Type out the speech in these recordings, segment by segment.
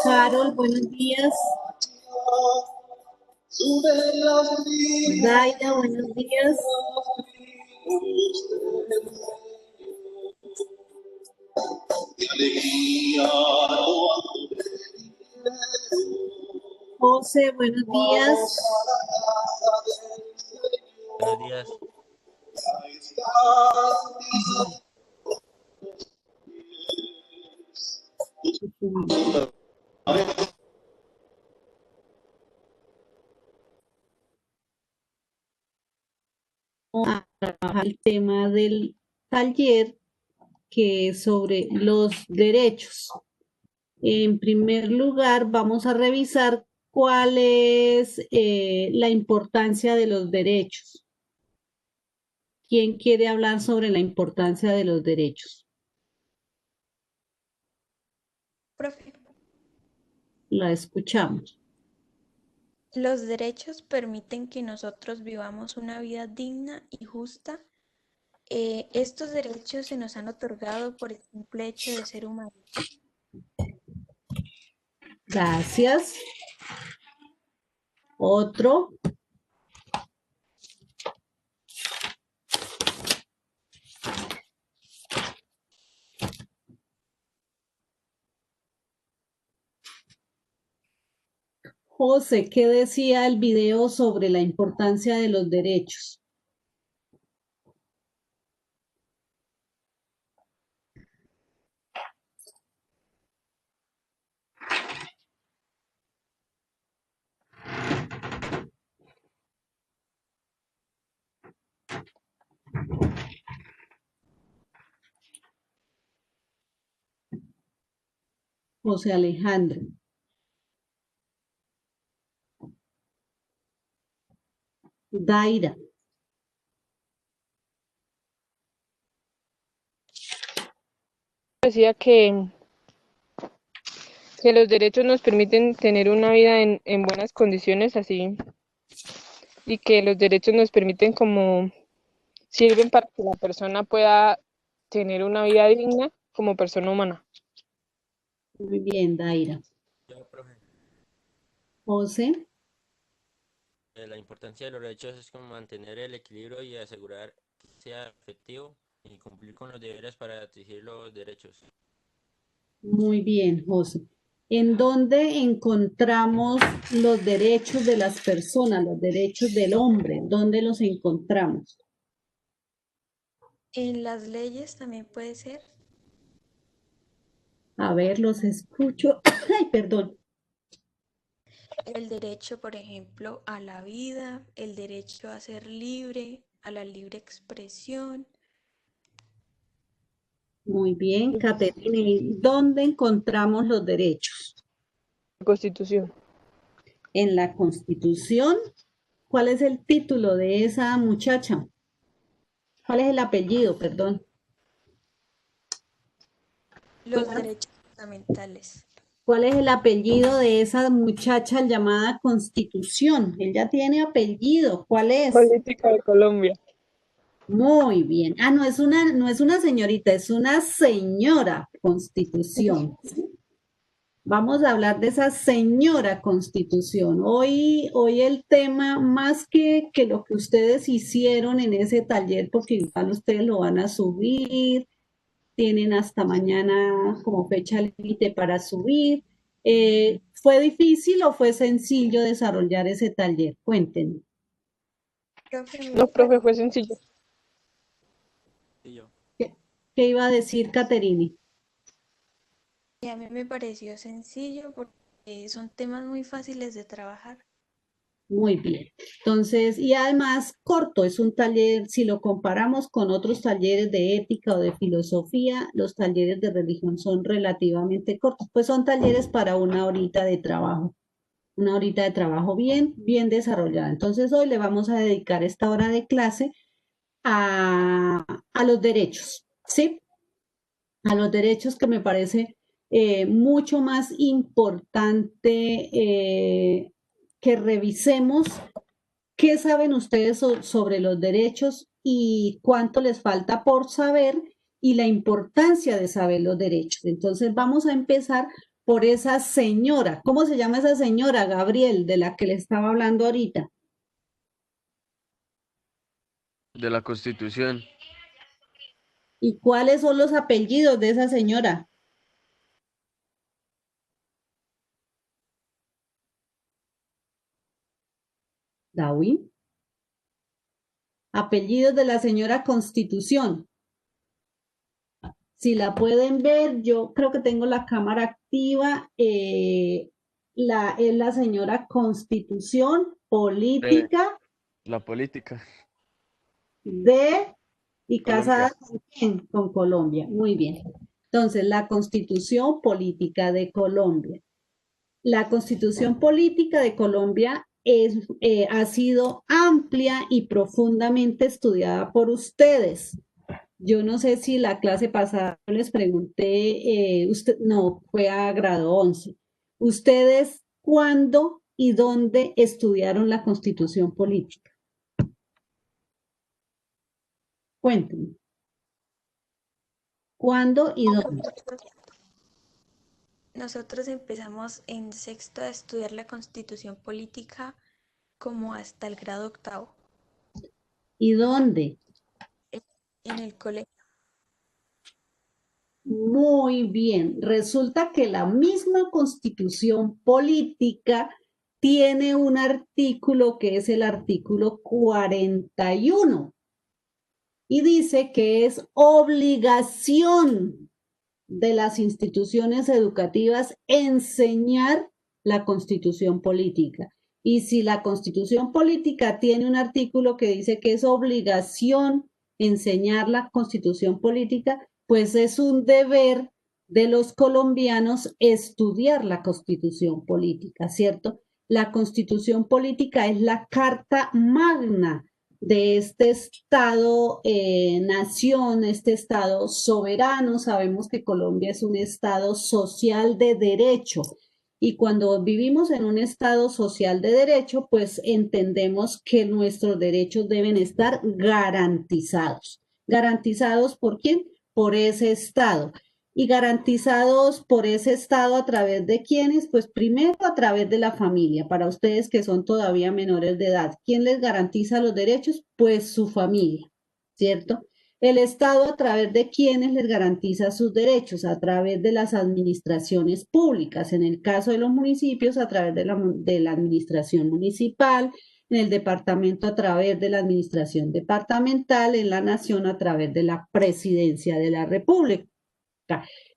Carol, buenos días. Daida, buenos días. José, buenos días. Buenos días. A trabajar el tema del taller que es sobre los derechos. En primer lugar, vamos a revisar cuál es la importancia de los derechos. ¿Quién quiere hablar sobre la importancia de los derechos? Profe, La escuchamos. los derechos permiten que nosotros vivamos una vida digna y justa. Estos derechos se nos han otorgado por el simple hecho de ser humanos. Gracias. Otro. José, ¿qué decía el video sobre la importancia de los derechos? José Alejandro. Daira. Decía que los derechos nos permiten tener una vida en buenas condiciones, así, y que los derechos nos permiten sirven para que la persona pueda tener una vida digna como persona humana. Muy bien, Daira. Yo, profe, José. la importancia de los derechos es como mantener el equilibrio y asegurar que sea efectivo y cumplir con los deberes para exigir los derechos. Muy bien, José. ¿En dónde encontramos los derechos de las personas, los derechos del hombre? ¿Dónde los encontramos? En las leyes también puede ser. A ver, los escucho. Ay, perdón. El derecho, por ejemplo, a la vida, el derecho a ser libre, a la libre expresión. Muy bien, Caterina. ¿Y dónde encontramos los derechos? La Constitución. En la Constitución. ¿Cuál es el título de esa muchacha? ¿Cuál es el apellido? Perdón. Los derechos fundamentales. ¿Cuál es el apellido de esa muchacha llamada Constitución? Ella tiene apellido. ¿Cuál es? Política de Colombia. Muy bien. Ah, no es una señorita, es una señora Constitución. Vamos a hablar de esa señora Constitución. Hoy el tema, más que lo que ustedes hicieron en ese taller, porque igual ustedes lo van a subir, tienen hasta mañana como fecha límite para subir. ¿Fue difícil o fue sencillo desarrollar ese taller? Cuéntenme. Profe, No, profe, fue sencillo. Y yo. ¿Qué iba a decir Caterini? a mí me pareció sencillo porque son temas muy fáciles de trabajar. Muy bien. Entonces, y además corto, es un taller, si lo comparamos con otros talleres de ética o de filosofía, los talleres de religión son relativamente cortos, pues son talleres para una horita de trabajo bien desarrollada. Entonces, hoy le vamos a dedicar esta hora de clase a los derechos, ¿sí? A los derechos que me parece mucho más importante que revisemos qué saben ustedes sobre los derechos y cuánto les falta por saber y la importancia de saber los derechos. Entonces vamos a empezar por esa señora. ¿Cómo se llama esa señora, Gabriel, de la que le estaba hablando ahorita? De la Constitución. ¿Y cuáles son los apellidos de esa señora? David. Apellidos de la señora Constitución. Si la pueden ver, yo creo que tengo la cámara activa. Es la señora Constitución Política La política. de y Colombia. casada con quién? Con Colombia. Muy bien. Entonces, la Constitución Política de Colombia. La Constitución Política de Colombia ha sido amplia y profundamente estudiada por ustedes. Yo no sé si la clase pasada les pregunté, no, fue a grado 11. ¿Ustedes cuándo y dónde estudiaron la Constitución Política? Cuéntenme. ¿Cuándo y dónde? Nosotros empezamos en sexto a estudiar la Constitución Política como hasta el grado octavo ¿Y dónde? en el colegio. Muy bien. Resulta que la misma Constitución Política tiene un artículo que es el artículo 41 y dice que es obligación de las instituciones educativas enseñar la Constitución Política. Y si la Constitución Política tiene un artículo que dice que es obligación enseñar la Constitución Política, pues es un deber de los colombianos estudiar la Constitución Política, ¿cierto? La Constitución Política es la carta magna de este Estado nación, este Estado soberano. Sabemos que Colombia es un Estado social de derecho y cuando vivimos en un Estado social de derecho, pues entendemos que nuestros derechos deben estar garantizados. ¿Garantizados por quién? Por ese Estado. ¿Y garantizados por ese Estado a través de quiénes? Pues primero a través de la familia, para ustedes que son todavía menores de edad. ¿Quién les garantiza los derechos? Pues su familia, ¿cierto? El Estado a través de quiénes les garantiza sus derechos, a través de las administraciones públicas, en el caso de los municipios a través de la administración municipal, en el departamento a través de la administración departamental, en la nación a través de la presidencia de la República,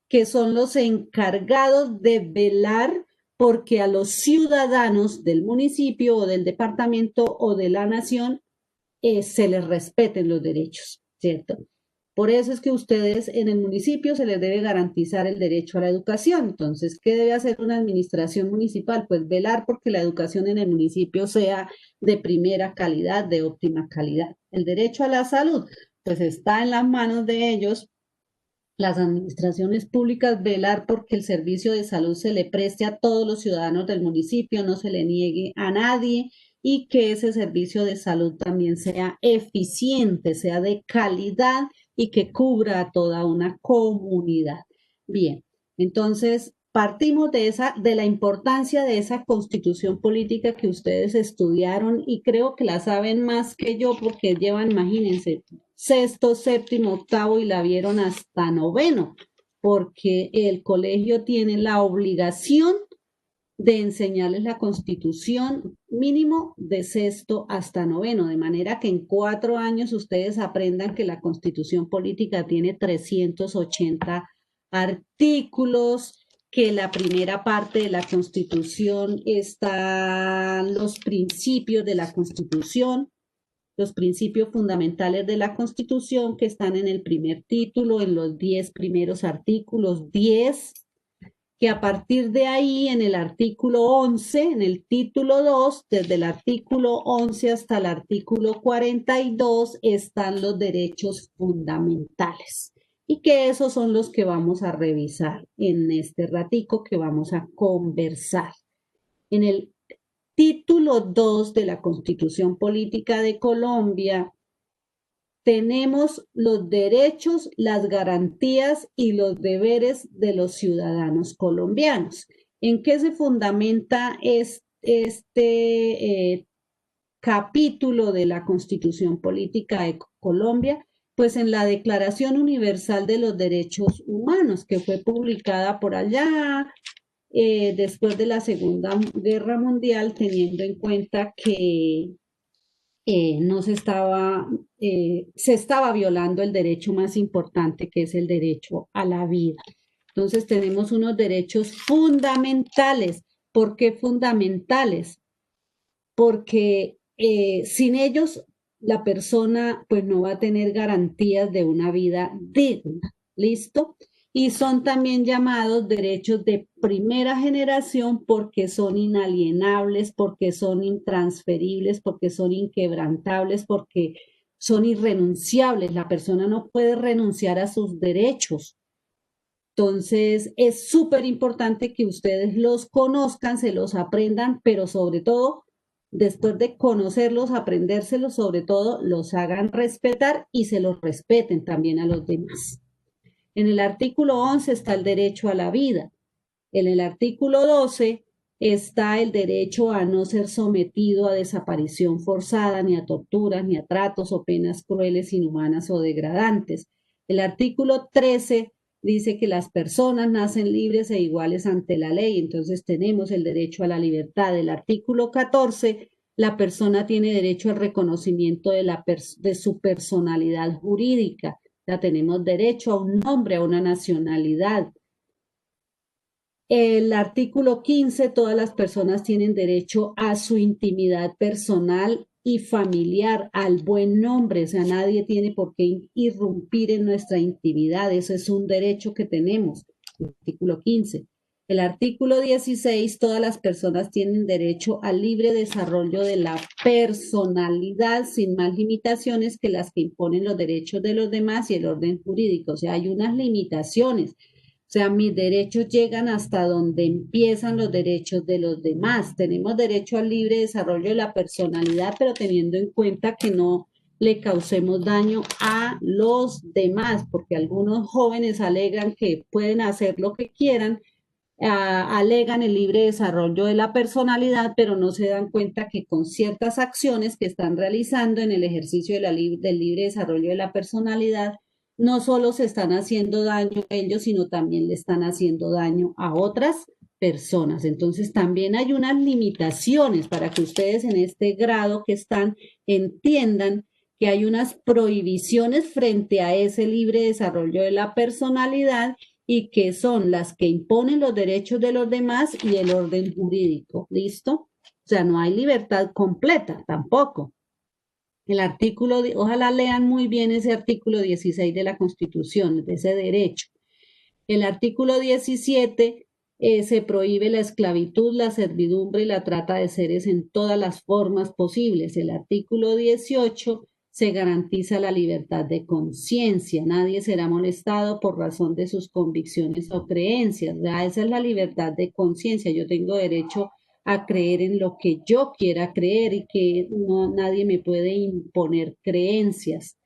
que son los encargados de velar porque a los ciudadanos del municipio o del departamento o de la nación se les respeten los derechos, ¿cierto? Por eso es que ustedes en el municipio se les debe garantizar el derecho a la educación. Entonces, ¿qué debe hacer una administración municipal? Pues velar porque la educación en el municipio sea de primera calidad, de óptima calidad. El derecho a la salud, pues está en las manos de ellos, las administraciones públicas, velar porque el servicio de salud se le preste a todos los ciudadanos del municipio, no se le niegue a nadie y que ese servicio de salud también sea eficiente, sea de calidad y que cubra a toda una comunidad. Bien, entonces partimos de la importancia de esa constitución política que ustedes estudiaron y creo que la saben más que yo porque llevan, imagínense, sexto, séptimo, octavo y la vieron hasta noveno, porque el colegio tiene la obligación de enseñarles la Constitución mínimo de sexto hasta noveno, de manera que en 4 años ustedes aprendan que la Constitución política tiene 380 artículos, que la primera parte de la Constitución están los principios de la Constitución, los principios fundamentales de la Constitución que están en el primer título, en los 10 primeros artículos, 10, que a partir de ahí en el artículo 11, en el título 2, desde el artículo 11 hasta el artículo 42 están los derechos fundamentales y que esos son los que vamos a revisar en este ratico que vamos a conversar. En el título 2 de la Constitución Política de Colombia tenemos los derechos, las garantías y los deberes de los ciudadanos colombianos. ¿En qué se fundamenta este capítulo de la Constitución Política de Colombia? Pues en la Declaración Universal de los Derechos Humanos, que fue publicada por allá después de la Segunda Guerra Mundial, teniendo en cuenta que no se estaba violando el derecho más importante, que es el derecho a la vida. Entonces tenemos unos derechos fundamentales. ¿Por qué fundamentales? Porque sin ellos la persona pues no va a tener garantías de una vida digna. ¿Listo? Y son también llamados derechos de primera generación porque son inalienables, porque son intransferibles, porque son inquebrantables, porque son irrenunciables. La persona no puede renunciar a sus derechos. Entonces, es súper importante que ustedes los conozcan, se los aprendan, pero sobre todo, después de conocerlos, aprendérselos, sobre todo, los hagan respetar y se los respeten también a los demás. En el artículo 11 está el derecho a la vida. En el artículo 12 está el derecho a no ser sometido a desaparición forzada, ni a torturas, ni a tratos o penas crueles, inhumanas o degradantes. El artículo 13 dice que las personas nacen libres e iguales ante la ley, entonces tenemos el derecho a la libertad. El artículo 14, la persona tiene derecho al reconocimiento de su personalidad jurídica. Ya tenemos derecho a un nombre, a una nacionalidad. El artículo 15, todas las personas tienen derecho a su intimidad personal y familiar, al buen nombre, o sea, nadie tiene por qué irrumpir en nuestra intimidad, eso es un derecho que tenemos, el artículo 15. El artículo 16, todas las personas tienen derecho al libre desarrollo de la personalidad sin más limitaciones que las que imponen los derechos de los demás y el orden jurídico, o sea, hay unas limitaciones. O sea, mis derechos llegan hasta donde empiezan los derechos de los demás. Tenemos derecho al libre desarrollo de la personalidad, pero teniendo en cuenta que no le causemos daño a los demás, porque algunos jóvenes alegan que pueden hacer lo que quieran, alegan el libre desarrollo de la personalidad, pero no se dan cuenta que con ciertas acciones que están realizando en el ejercicio del libre desarrollo de la personalidad, no solo se están haciendo daño a ellos, sino también le están haciendo daño a otras personas. Entonces también hay unas limitaciones para que ustedes en este grado que están entiendan que hay unas prohibiciones frente a ese libre desarrollo de la personalidad y que son las que imponen los derechos de los demás y el orden jurídico. ¿Listo? O sea, no hay libertad completa tampoco. El artículo, ojalá lean muy bien ese artículo 16 de la Constitución, de ese derecho. El artículo 17 se prohíbe la esclavitud, la servidumbre y la trata de seres en todas las formas posibles. El artículo 18 se garantiza la libertad de conciencia. Nadie será molestado por razón de sus convicciones o creencias. Esa es la libertad de conciencia. Yo tengo derecho a creer en lo que yo quiera creer y que nadie me puede imponer creencias.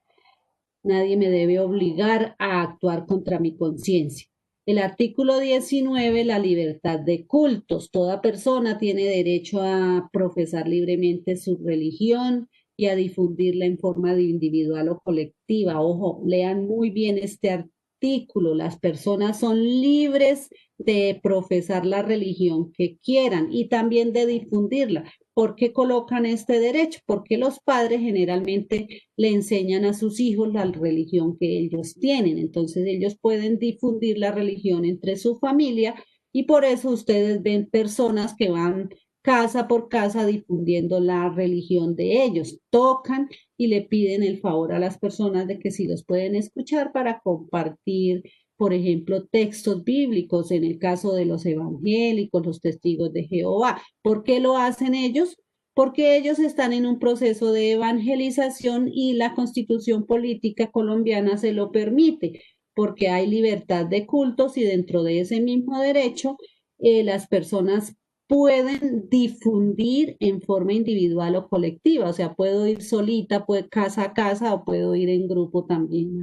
Nadie me debe obligar a actuar contra mi conciencia. El artículo 19, la libertad de cultos. Toda persona tiene derecho a profesar libremente su religión y a difundirla en forma de individual o colectiva. Ojo, lean muy bien este artículo. Las personas son libres de profesar la religión que quieran y también de difundirla. ¿Por qué colocan este derecho? Porque los padres generalmente le enseñan a sus hijos la religión que ellos tienen. Entonces ellos pueden difundir la religión entre su familia y por eso ustedes ven personas que van casa por casa difundiendo la religión de ellos. Tocan y le piden el favor a las personas de que si los pueden escuchar para compartir, por ejemplo, textos bíblicos, en el caso de los evangélicos, los testigos de Jehová. ¿Por qué lo hacen ellos? Porque ellos están en un proceso de evangelización y la Constitución Política colombiana se lo permite, porque hay libertad de cultos y dentro de ese mismo derecho las personas pueden difundir en forma individual o colectiva. O sea, puedo ir solita, casa a casa, o puedo ir en grupo también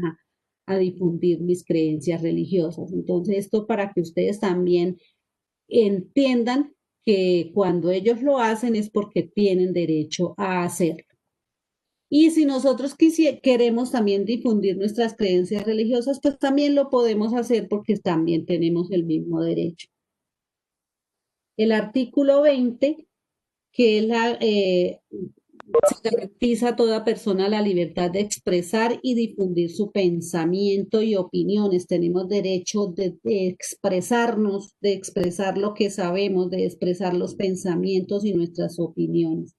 a difundir mis creencias religiosas. Entonces, esto para que ustedes también entiendan que cuando ellos lo hacen es porque tienen derecho a hacerlo. Y si nosotros queremos también difundir nuestras creencias religiosas, pues también lo podemos hacer porque también tenemos el mismo derecho. El artículo 20, que es se garantiza a toda persona la libertad de expresar y difundir su pensamiento y opiniones. Tenemos derecho de expresarnos, de expresar lo que sabemos, de expresar los pensamientos y nuestras opiniones,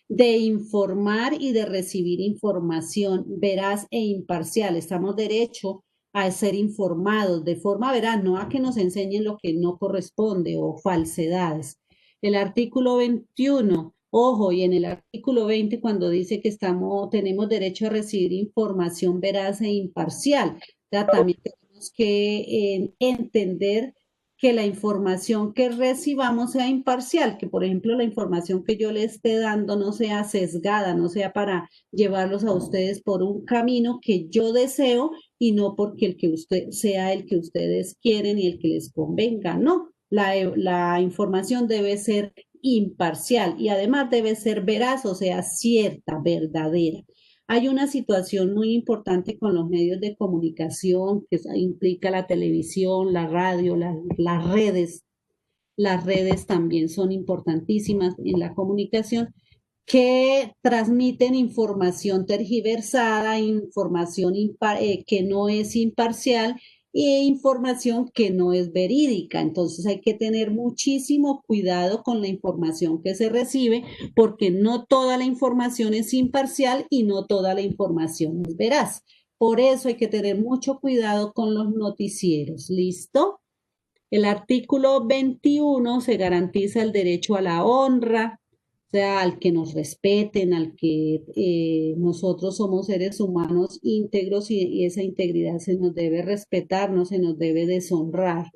de informar y de recibir información veraz e imparcial. Estamos derecho a ser informados de forma veraz, no a que nos enseñen lo que no corresponde o falsedades. El artículo 21, ojo, y en el artículo 20 cuando dice que tenemos derecho a recibir información veraz e imparcial, ya también tenemos que entender que la información que recibamos sea imparcial, que por ejemplo la información que yo le esté dando no sea sesgada, no sea para llevarlos a ustedes por un camino que yo deseo y no porque el que sea el que ustedes quieren y el que les convenga, no. La información debe ser imparcial y además debe ser veraz, o sea, cierta, verdadera. Hay una situación muy importante con los medios de comunicación que implica la televisión, la radio, las redes. Las redes también son importantísimas en la comunicación que transmiten información tergiversada, información que no es imparcial e información que no es verídica. Entonces hay que tener muchísimo cuidado con la información que se recibe porque no toda la información es imparcial y no toda la información es veraz. Por eso hay que tener mucho cuidado con los noticieros. ¿Listo? El artículo 21 se garantiza el derecho a la honra, o sea, al que nos respeten, al que nosotros somos seres humanos íntegros y esa integridad se nos debe respetar, no se nos debe deshonrar.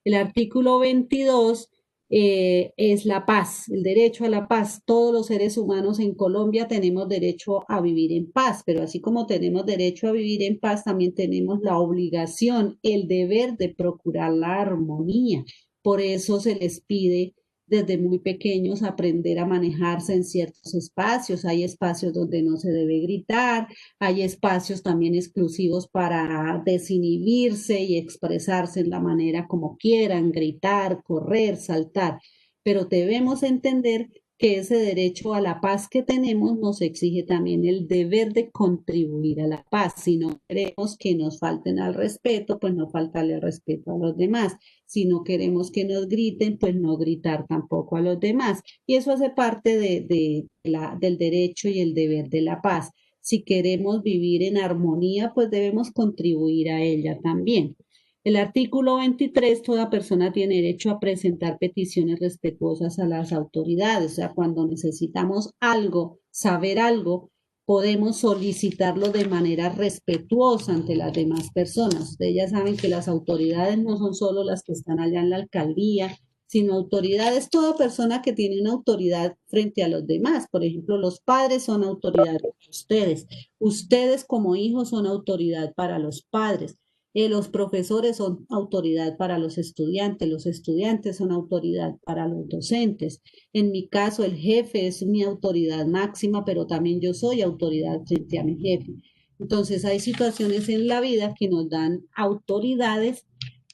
El artículo 22 es la paz, el derecho a la paz. Todos los seres humanos en Colombia tenemos derecho a vivir en paz, pero así como tenemos derecho a vivir en paz, también tenemos la obligación, el deber de procurar la armonía. Por eso se les pide desde muy pequeños aprender a manejarse en ciertos espacios. Hay espacios donde no se debe gritar, hay espacios también exclusivos para desinhibirse y expresarse en la manera como quieran, gritar, correr, saltar. Pero debemos entender que ese derecho a la paz que tenemos nos exige también el deber de contribuir a la paz. Si no queremos que nos falten al respeto, pues no faltarle el respeto a los demás. Si no queremos que nos griten, pues no gritar tampoco a los demás. Y eso hace parte del derecho y el deber de la paz. Si queremos vivir en armonía, pues debemos contribuir a ella también. El artículo 23, toda persona tiene derecho a presentar peticiones respetuosas a las autoridades. O sea, cuando necesitamos algo, saber algo, podemos solicitarlo de manera respetuosa ante las demás personas. Ustedes ya saben que las autoridades no son solo las que están allá en la alcaldía, sino autoridades, toda persona que tiene una autoridad frente a los demás. Por ejemplo, los padres son autoridad para ustedes. Ustedes como hijos son autoridad para los padres. Los profesores son autoridad para los estudiantes son autoridad para los docentes. En mi caso, el jefe es mi autoridad máxima, pero también yo soy autoridad frente a mi jefe. Entonces, hay situaciones en la vida que nos dan autoridades,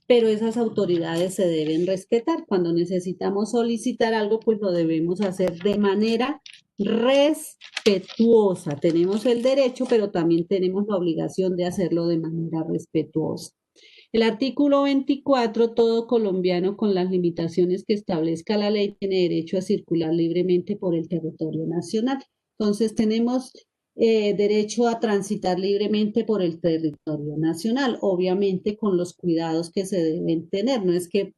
pero esas autoridades se deben respetar. Cuando necesitamos solicitar algo, pues lo debemos hacer de manera respetuosa. Tenemos el derecho, pero también tenemos la obligación de hacerlo de manera respetuosa. El artículo 24, todo colombiano con las limitaciones que establezca la ley tiene derecho a circular libremente por el territorio nacional. Entonces tenemos derecho a transitar libremente por el territorio nacional, obviamente con los cuidados que se deben tener. No es que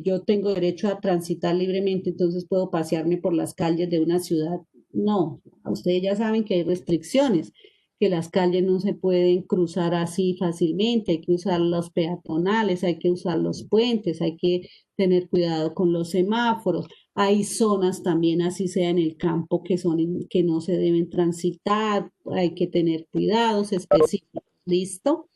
yo tengo derecho a transitar libremente, entonces puedo pasearme por las calles de una ciudad. No, ustedes ya saben que hay restricciones, que las calles no se pueden cruzar así fácilmente, hay que usar los peatonales, hay que usar los puentes, hay que tener cuidado con los semáforos, Hay zonas también, así sea en el campo, que no se deben transitar, hay que tener cuidados específicos. ¿Listo?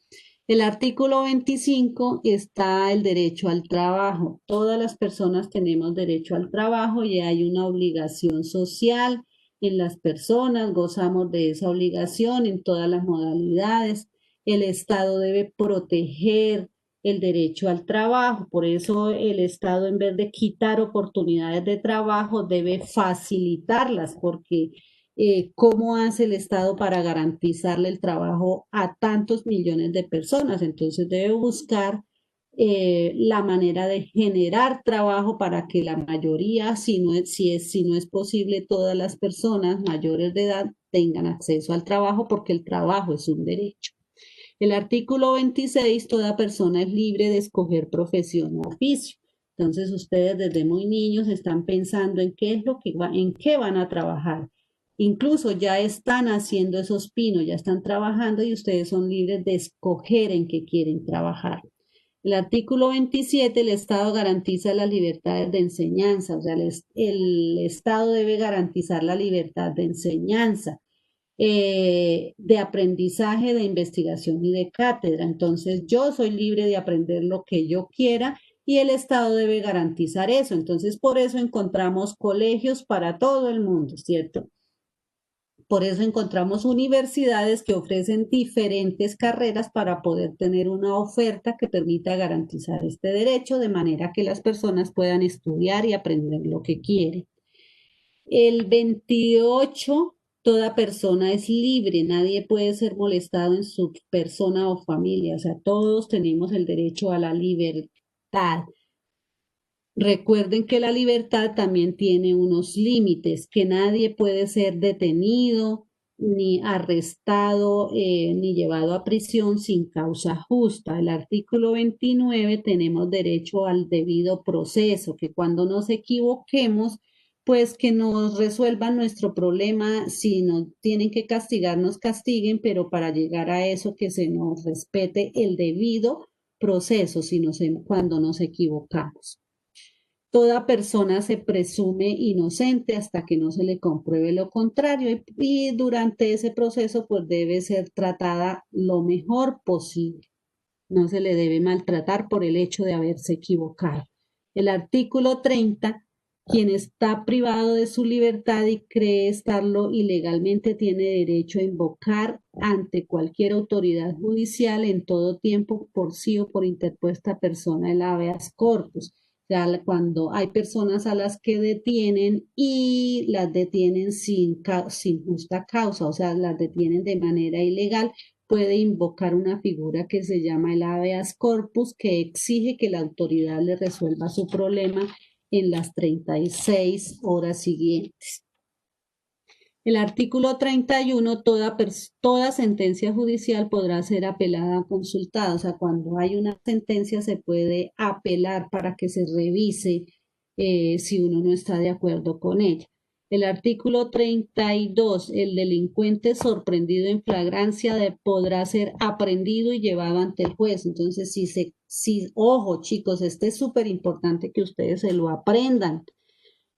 El artículo 25 está el derecho al trabajo. Todas las personas tenemos derecho al trabajo y hay una obligación social en las personas, gozamos de esa obligación en todas las modalidades. El Estado debe proteger el derecho al trabajo, por eso el Estado, en vez de quitar oportunidades de trabajo, debe facilitarlas, porque ¿cómo hace el Estado para garantizarle el trabajo a tantos millones de personas? Entonces debe buscar la manera de generar trabajo para que la mayoría, si no es posible, todas las personas mayores de edad tengan acceso al trabajo, porque el trabajo es un derecho. El artículo 26, toda persona es libre de escoger profesión o oficio. Entonces ustedes desde muy niños están pensando en qué es lo que en qué van a trabajar. Incluso ya están haciendo esos pinos, ya están trabajando y ustedes son libres de escoger en qué quieren trabajar. El artículo 27, el Estado garantiza las libertades de enseñanza, o sea, el Estado debe garantizar la libertad de enseñanza, de aprendizaje, de investigación y de cátedra. Entonces, yo soy libre de aprender lo que yo quiera y el Estado debe garantizar eso. Entonces, por eso encontramos colegios para todo el mundo, ¿cierto? Por eso encontramos universidades que ofrecen diferentes carreras para poder tener una oferta que permita garantizar este derecho, de manera que las personas puedan estudiar y aprender lo que quieren. El 28, toda persona es libre, nadie puede ser molestado en su persona o familia, o sea, todos tenemos el derecho a la libertad. Recuerden que la libertad también tiene unos límites, que nadie puede ser detenido, ni arrestado, ni llevado a prisión sin causa justa. El artículo 29, tenemos derecho al debido proceso, que cuando nos equivoquemos, pues que nos resuelvan nuestro problema. Si nos tienen que castigar, nos castiguen, pero para llegar a eso, que se nos respete el debido proceso cuando nos equivocamos. Toda persona se presume inocente hasta que no se le compruebe lo contrario, y durante ese proceso pues debe ser tratada lo mejor posible. No se le debe maltratar por el hecho de haberse equivocado. El artículo 30, quien está privado de su libertad y cree estarlo ilegalmente tiene derecho a invocar ante cualquier autoridad judicial en todo tiempo, por sí o por interpuesta persona, el habeas corpus. O sea, cuando hay personas a las que detienen y las detienen sin justa causa, o sea, las detienen de manera ilegal, puede invocar una figura que se llama el habeas corpus, que exige que la autoridad le resuelva su problema en las 36 horas siguientes. El artículo 31, toda sentencia judicial podrá ser apelada, consultada. O sea, cuando hay una sentencia se puede apelar para que se revise si uno no está de acuerdo con ella. El artículo 32, el delincuente sorprendido en flagrancia podrá ser aprehendido y llevado ante el juez. Entonces, ojo chicos, este es súper importante que ustedes se lo aprendan.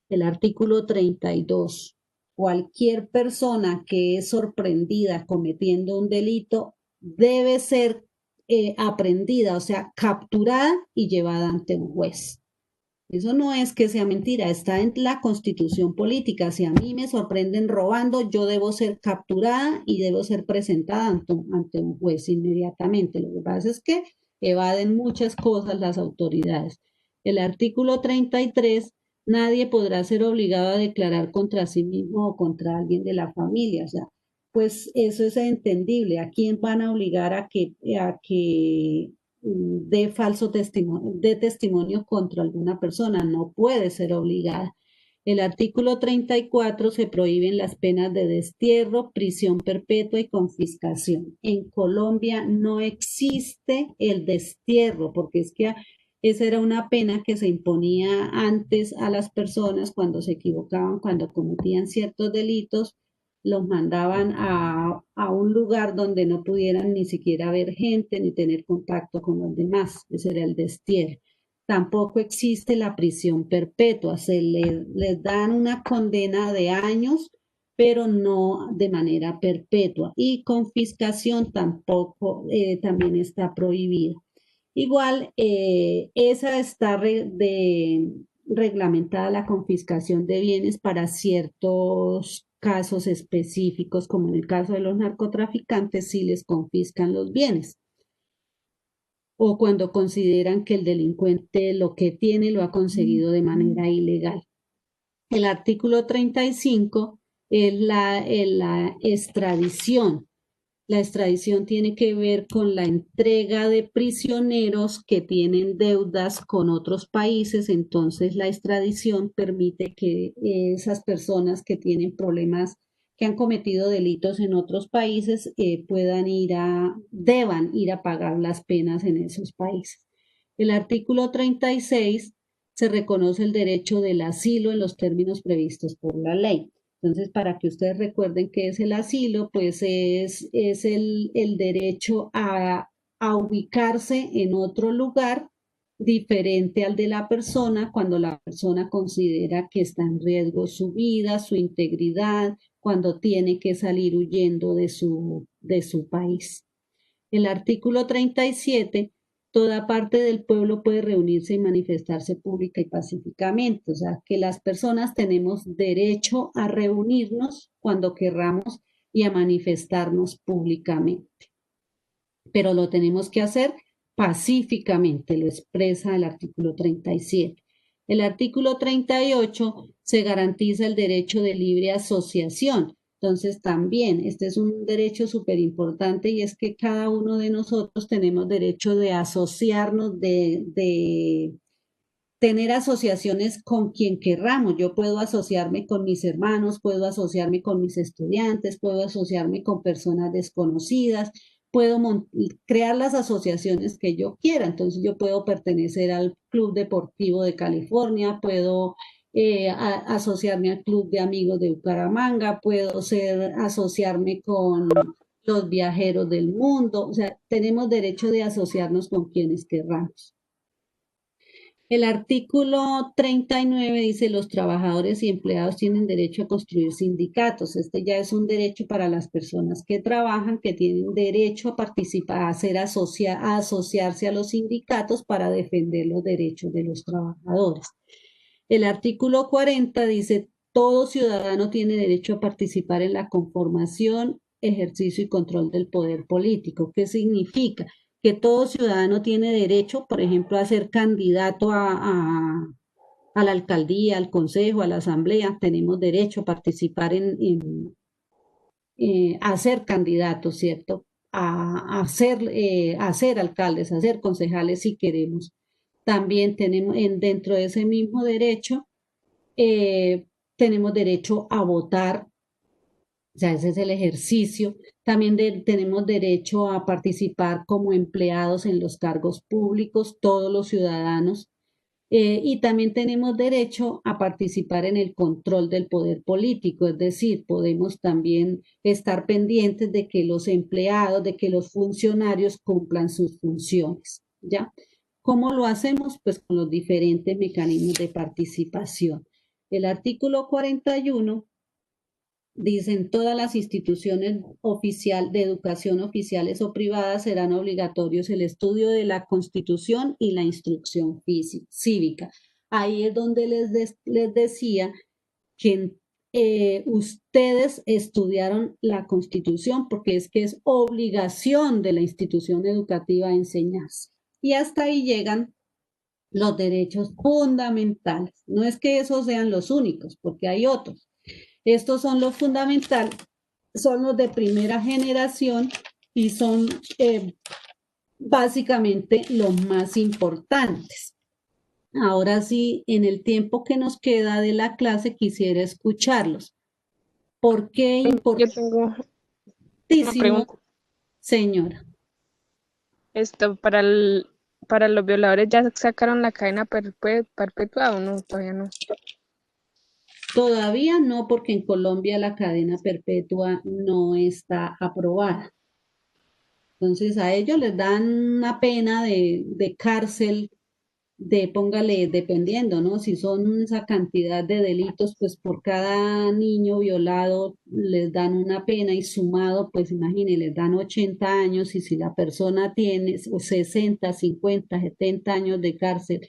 El artículo 32. Cualquier persona que es sorprendida cometiendo un delito debe ser aprehendida, o sea, capturada y llevada ante un juez. Eso no es que sea mentira, está en la Constitución política. Si a mí me sorprenden robando, yo debo ser capturada y debo ser presentada ante un juez inmediatamente. Lo que pasa es que evaden muchas cosas las autoridades. El artículo 33, nadie podrá ser obligado a declarar contra sí mismo o contra alguien de la familia. O sea, pues eso es entendible. ¿A quién van a obligar a que de falso testimonio, de testimonio contra alguna persona? No puede ser obligada. El artículo 34, se prohíben las penas de destierro, prisión perpetua y confiscación. En Colombia no existe el destierro, porque es que esa era una pena que se imponía antes a las personas cuando se equivocaban, cuando cometían ciertos delitos, los mandaban a un lugar donde no pudieran ni siquiera ver gente ni tener contacto con los demás. Ese era el destierro. tampoco existe la prisión perpetua, les dan una condena de años, pero no de manera perpetua. Y confiscación tampoco, también está prohibida. Igual, esa está reglamentada la confiscación de bienes para ciertos casos específicos, como en el caso de los narcotraficantes, si les confiscan los bienes o cuando consideran que el delincuente lo que tiene lo ha conseguido de manera ilegal. El artículo 35 es la extradición. La extradición tiene que ver con la entrega de prisioneros que tienen deudas con otros países, entonces la extradición permite que esas personas que tienen problemas, que han cometido delitos en otros países, deban ir a pagar las penas en esos países. El artículo 36 se reconoce el derecho del asilo en los términos previstos por la ley. Entonces, para que ustedes recuerden qué es el asilo, pues es el derecho a ubicarse en otro lugar diferente al de la persona cuando la persona considera que está en riesgo su vida, su integridad, cuando tiene que salir huyendo de su país. El artículo 37, toda parte del pueblo puede reunirse y manifestarse pública y pacíficamente. O sea, que las personas tenemos derecho a reunirnos cuando querramos y a manifestarnos públicamente. Pero lo tenemos que hacer pacíficamente, lo expresa el artículo 37. El artículo 38 se garantiza el derecho de libre asociación. Entonces también, este es un derecho súper importante y es que cada uno de nosotros tenemos derecho de asociarnos, de tener asociaciones con quien querramos. Yo puedo asociarme con mis hermanos, puedo asociarme con mis estudiantes, puedo asociarme con personas desconocidas, puedo crear las asociaciones que yo quiera. Entonces yo puedo pertenecer al Club Deportivo de California, puedo asociarme al Club de Amigos de Bucaramanga, puedo asociarme con los viajeros del mundo. O sea, tenemos derecho de asociarnos con quienes querramos. El artículo 39 dice, los trabajadores y empleados tienen derecho a construir sindicatos. Este ya es un derecho para las personas que trabajan, que tienen derecho a participar, a asociarse a los sindicatos para defender los derechos de los trabajadores. El artículo 40 dice, todo ciudadano tiene derecho a participar en la conformación, ejercicio y control del poder político. ¿Qué significa? Que todo ciudadano tiene derecho, por ejemplo, a ser candidato a la alcaldía, al consejo, a la asamblea. Tenemos derecho a participar a ser candidatos, ¿cierto? A ser alcaldes, a ser concejales si queremos. También tenemos dentro de ese mismo derecho, tenemos derecho a votar. O sea, ese es el ejercicio. También tenemos derecho a participar como empleados en los cargos públicos, todos los ciudadanos. Y también tenemos derecho a participar en el control del poder político, es decir, podemos también estar pendientes de que los empleados, de que los funcionarios cumplan sus funciones, ¿ya? ¿Cómo lo hacemos? Pues con los diferentes mecanismos de participación. El artículo 41 dicen, todas las instituciones de educación oficiales o privadas serán obligatorios el estudio de la Constitución y la instrucción cívica. Ahí es donde les decía que ustedes estudiaron la Constitución porque es que es obligación de la institución educativa enseñarse. Y hasta ahí llegan los derechos fundamentales. No es que esos sean los únicos, porque hay otros. Estos son los fundamentales, son los de primera generación y son básicamente los más importantes. Ahora sí, en el tiempo que nos queda de la clase quisiera escucharlos. ¿Por qué Yo tengo una importantísimo, pregunta. señora? Para los violadores ya sacaron la cadena perpetua o no, todavía no. Todavía no, porque en Colombia la cadena perpetua no está aprobada. Entonces a ellos les dan una pena de cárcel póngale, dependiendo, ¿no? Si son esa cantidad de delitos, pues por cada niño violado les dan una pena y sumado, pues imagínense, les dan 80 años y si la persona tiene 60, 50, 70 años de cárcel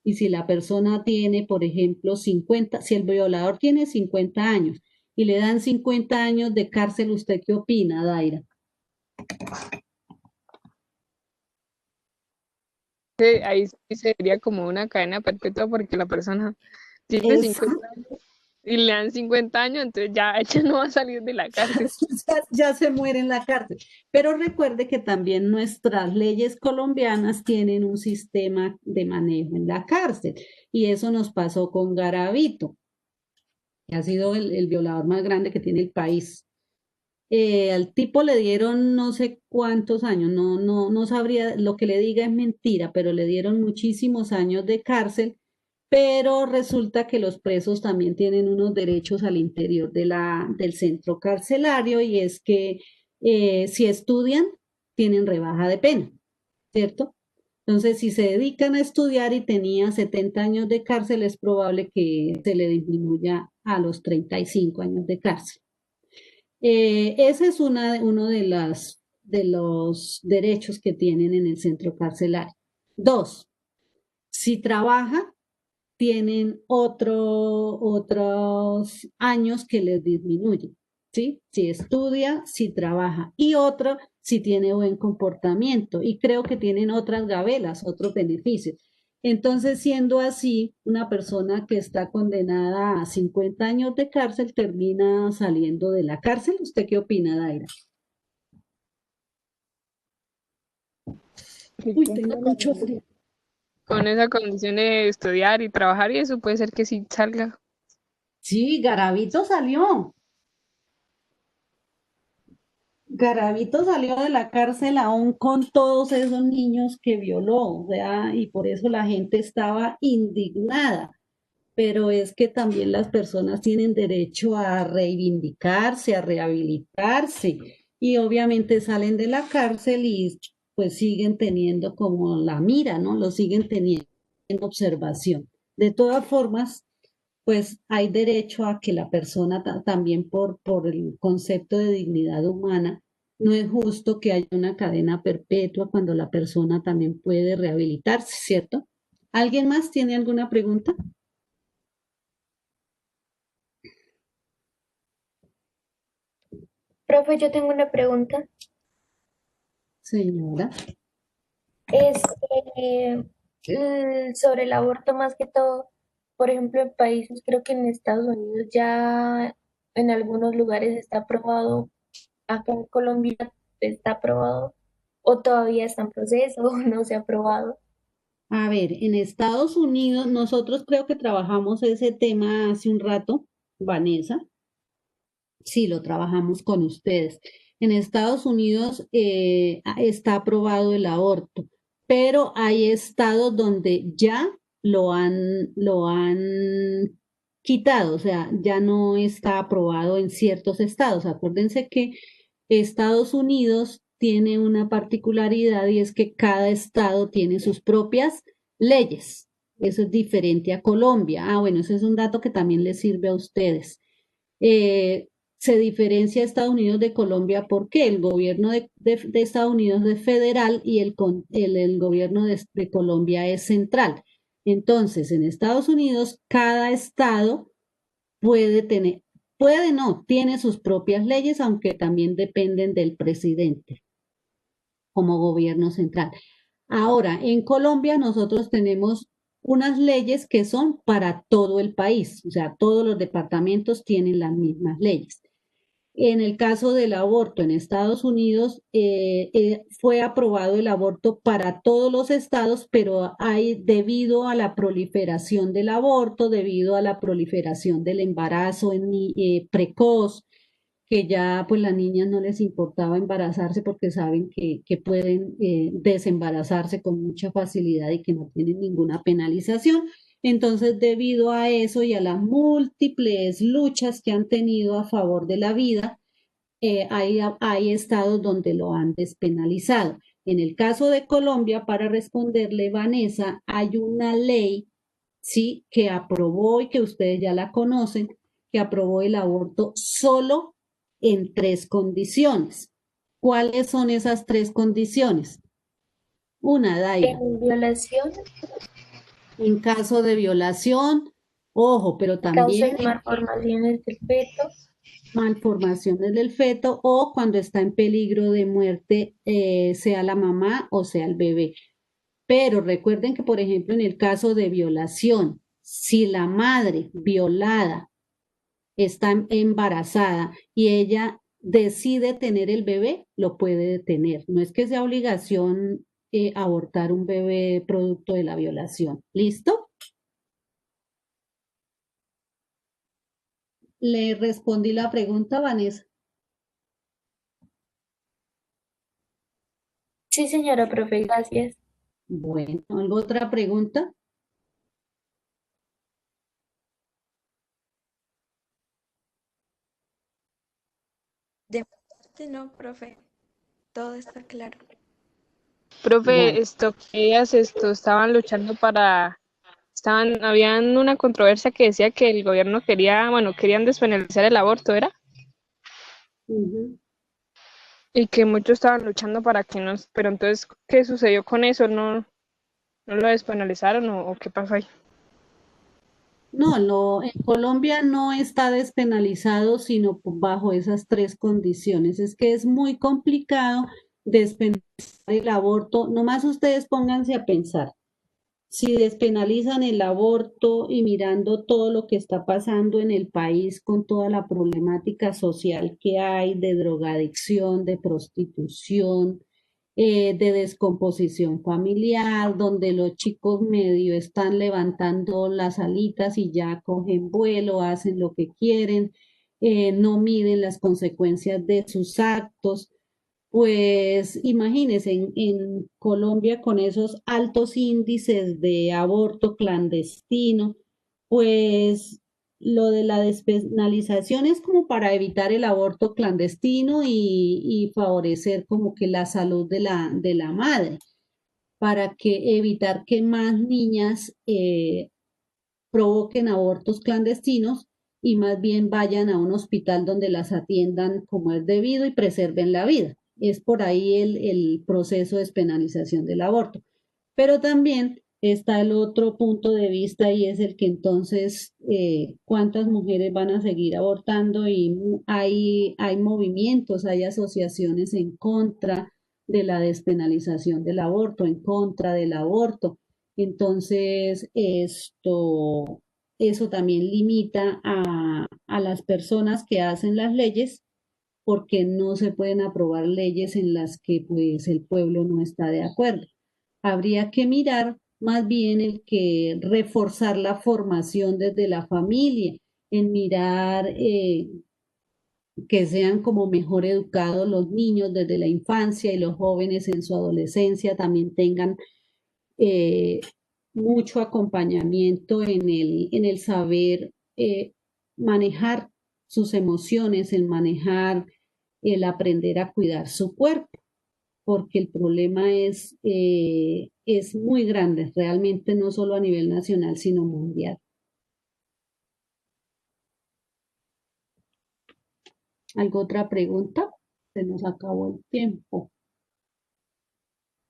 y si la persona tiene, por ejemplo, 50, si el violador tiene 50 años y le dan 50 años de cárcel, ¿usted qué opina, Daira? Ahí sí sería como una cadena perpetua porque la persona tiene Es 50 años y le dan 50 años, entonces ya ella no va a salir de la cárcel. ya se muere en la cárcel. Pero recuerde que también nuestras leyes colombianas tienen un sistema de manejo en la cárcel y eso nos pasó con Garavito, que ha sido el violador más grande que tiene el país. Al tipo le dieron no sé cuántos años, no sabría, lo que le diga es mentira, pero le dieron muchísimos años de cárcel, pero resulta que los presos también tienen unos derechos al interior del centro carcelario y es que si estudian, tienen rebaja de pena, ¿cierto? Entonces, si se dedican a estudiar y tenía 70 años de cárcel, es probable que se le disminuya a los 35 años de cárcel. Ese es uno de los derechos que tienen en el centro carcelario. Dos, si trabaja, tienen otros años que les disminuyen, ¿sí? Si estudia, si trabaja. Y otro, si tiene buen comportamiento. Y creo que tienen otras gabelas, otros beneficios. Entonces, siendo así, una persona que está condenada a 50 años de cárcel termina saliendo de la cárcel. ¿Usted qué opina, Daira? Sí, Uy, tengo mucho frío. con esa condición de estudiar y trabajar y eso puede ser que sí salga. Sí, Garavito salió. Garavito salió de la cárcel aún con todos esos niños que violó, o sea, y por eso la gente estaba indignada. Pero es que también las personas tienen derecho a reivindicarse, a rehabilitarse, y obviamente salen de la cárcel y pues siguen teniendo como la mira, ¿no? Lo siguen teniendo en observación. De todas formas, pues hay derecho a que la persona también por el concepto de dignidad humana, no es justo que haya una cadena perpetua cuando la persona también puede rehabilitarse, ¿cierto? ¿Alguien más tiene alguna pregunta? Profe, yo tengo una pregunta. Señora. Sobre el aborto más que todo, por ejemplo, en países, creo que en Estados Unidos ya en algunos lugares está aprobado, acá en Colombia está aprobado o todavía está en proceso o no se ha aprobado. A ver, en Estados Unidos, nosotros creo que trabajamos ese tema hace un rato, Vanessa. Sí, lo trabajamos con ustedes. En Estados Unidos está aprobado el aborto, pero hay estados donde ya lo han quitado, o sea, ya no está aprobado en ciertos estados. Acuérdense que Estados Unidos tiene una particularidad y es que cada estado tiene sus propias leyes. Eso es diferente a Colombia. Ah, bueno, ese es un dato que también les sirve a ustedes. Eh, Se diferencia Estados Unidos de Colombia porque el gobierno de Estados Unidos es federal y el gobierno de Colombia es central. Entonces, en Estados Unidos, cada estado puede tener, puede no, tiene sus propias leyes, aunque también dependen del presidente como gobierno central. Ahora, en Colombia nosotros tenemos unas leyes que son para todo el país, o sea, todos los departamentos tienen las mismas leyes. En el caso del aborto en Estados Unidos, fue aprobado el aborto para todos los estados, pero debido a la proliferación del aborto, debido a la proliferación del embarazo precoz, que ya pues las niñas no les importaba embarazarse porque saben que pueden desembarazarse con mucha facilidad y que no tienen ninguna penalización. Entonces, debido a eso y a las múltiples luchas que han tenido a favor de la vida, hay estados donde lo han despenalizado. En el caso de Colombia, para responderle, Vanessa, hay una ley, sí, que aprobó y que ustedes ya la conocen, que aprobó el aborto solo en 3 condiciones. ¿Cuáles son esas 3 condiciones? Una, Daira, En violación, en caso de violación, ojo, pero causa también de malformaciones del feto, malformaciones del feto o cuando está en peligro de muerte, sea la mamá o sea el bebé. Pero recuerden que, por ejemplo, en el caso de violación, si la madre violada está embarazada y ella decide tener el bebé, lo puede detener. No es que sea obligación abortar un bebé producto de la violación. ¿Listo? Le respondí la pregunta, Vanessa. sí señora profe, gracias. Bueno, ¿alguna otra pregunta? De mi parte no, profe. Todo está claro. Profe, Bueno, esto que ellas estaban luchando habían una controversia que decía que el gobierno querían despenalizar el aborto, ¿era? ujú. Y que muchos estaban luchando para que no, pero entonces, ¿qué sucedió con eso? ¿No lo despenalizaron o qué pasó ahí? No, en Colombia no está despenalizado, sino bajo esas 3 condiciones. Es que es muy complicado despenalizar el aborto. Nomás ustedes pónganse a pensar. Si despenalizan el aborto y mirando todo lo que está pasando en el país con toda la problemática social que hay de drogadicción, de prostitución, de descomposición familiar, donde los chicos medio están levantando las alitas y ya cogen vuelo, hacen lo que quieren, no miden las consecuencias de sus actos. Pues imagínense, en Colombia con esos altos índices de aborto clandestino, pues lo de la despenalización es como para evitar el aborto clandestino y favorecer como que la salud de la madre, para que evitar que más niñas provoquen abortos clandestinos y más bien vayan a un hospital donde las atiendan como es debido y preserven la vida. Es por ahí el proceso de despenalización del aborto. Pero también está el otro punto de vista y es el que entonces cuántas mujeres van a seguir abortando y hay movimientos, hay asociaciones en contra de la despenalización del aborto, en contra del aborto. Entonces, eso también limita a las personas que hacen las leyes porque no se pueden aprobar leyes en las que pues el pueblo no está de acuerdo. Habría que mirar más bien el que reforzar la formación desde la familia, en mirar que sean como mejor educados los niños desde la infancia y los jóvenes en su adolescencia también tengan eh, mucho acompañamiento en el saber manejar sus emociones, el manejar, el aprender a cuidar su cuerpo, porque el problema es muy grande, realmente no solo a nivel nacional, sino mundial. ¿Alguna otra pregunta? Se nos acabó el tiempo.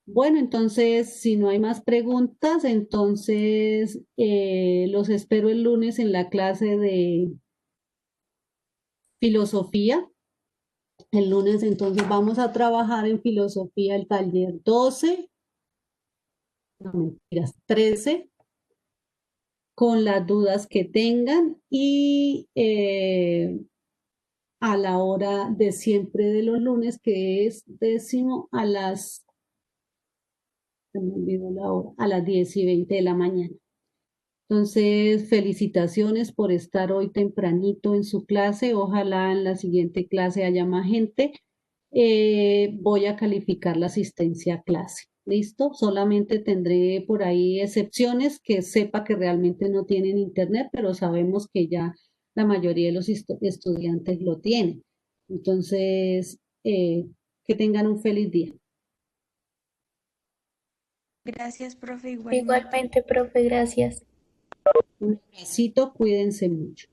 Bueno, entonces, si no hay más preguntas, entonces los espero el lunes en la clase de filosofía. El lunes entonces vamos a trabajar en filosofía el taller 12, no mentiras, 13, con las dudas que tengan y a la hora de siempre de los lunes, que es 10 se me olvidó la hora, a las 10:20 de la mañana. Entonces, felicitaciones por estar hoy tempranito en su clase. Ojalá en la siguiente clase haya más gente. Voy a calificar la asistencia a clase. ¿Listo? Solamente tendré por ahí excepciones que sepa que realmente no tienen internet, pero sabemos que ya la mayoría de los estudiantes lo tienen. Entonces, que tengan un feliz día. Gracias, profe, igualmente. Igualmente, profe, gracias. Un abracito, cuídense mucho.